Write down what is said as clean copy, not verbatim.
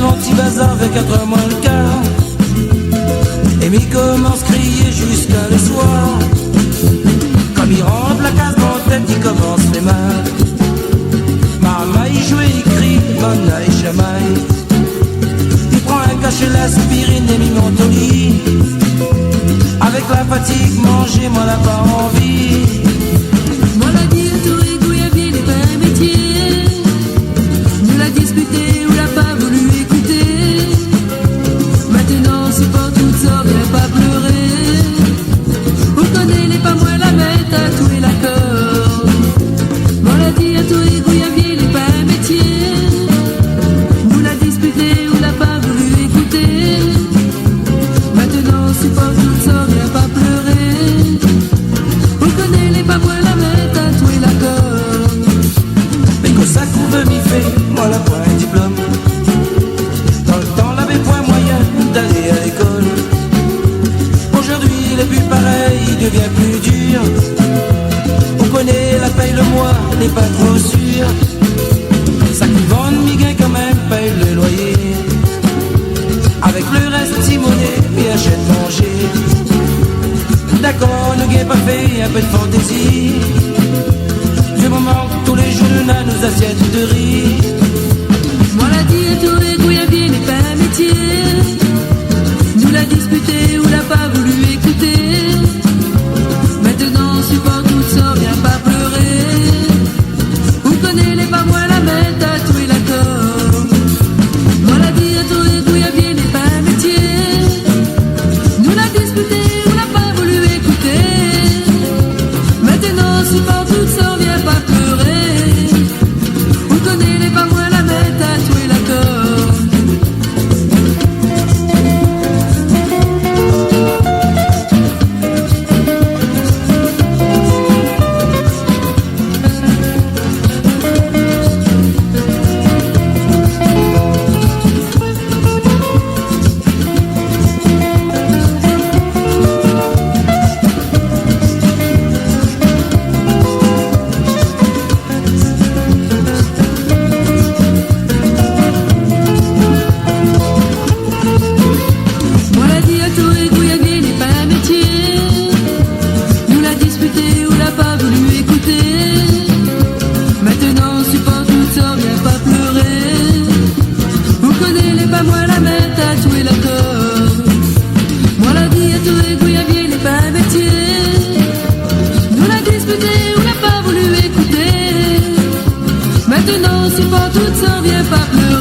devant petit bazar vers 4h moins le quart. Et m'y commence à crier jusqu'à le soir. Comme il rentre la case dans la tête, il commence les mains. Maman il joue et il crie, Mana et chamaille. Il prend un cachet, l'aspirine et m'y monte au lit. Avec la fatigue, manger, moi n'a pas envie. Moi la dire tout rigouille, bien n'est pas un métier. Nous l'a disputé ou l'a pas voulu écouter. Maintenant c'est pas tout ça, viens pas pleurer. Vous connaissez pas moi la mettre à tout et la corde. Moi la dire tout rigouille, bien n'est pas un métier. Nous l'a disputé ou l'a pas voulu écouter. Maintenant c'est pas tout ça, viens pas pleurer. Vous connaissez pas moi la mettre à tout et la corde. Mais que ça couve m'y fait, moi la point un diplôme. Dans le temps, l'avait point moyen d'aller à l'école. Aujourd'hui, il est plus pareil, il devient plus dur. On connaît la paye, le mois n'est pas trop sûr. Ça qui vend mi gain quand même, paye le loyer. Avec le reste, Simonet, il achète manger. D'accord, nous gain pas fait un peu de fantaisie. Je me manque tous les jours de nos assiettes de riz. Moi la dit à tout rigouille, bien n'est pas un métier. Nous l'a disputé ou l'a pas voulu écouter. Maintenant supporte tout ça, viens pas pleurer. Vous connaissez pas moi la mettre à tout et la corde. Moi la dit à tout rigouille, bien n'est pas un métier. Nous l'a disputé ou l'a pas voulu écouter. Maintenant supporte tout ça, viens pas pleurer. Vous connaissez pas moi la mettre à tout et la corde. Moi la dit à tout rigouille, bien n'est pas un métier. Nous l'a disputé ou l'a pas voulu écouter. Maintenant supporte tout ça, viens pas pleurer. Vous connaissez pas moi la mettre à tout et la corde. Moi la dit à tout rigouille, bien n'est pas un métier. Nous l'a disputé ou l'a pas voulu écouter. Maintenant supporte tout ça, viens pas pleurer.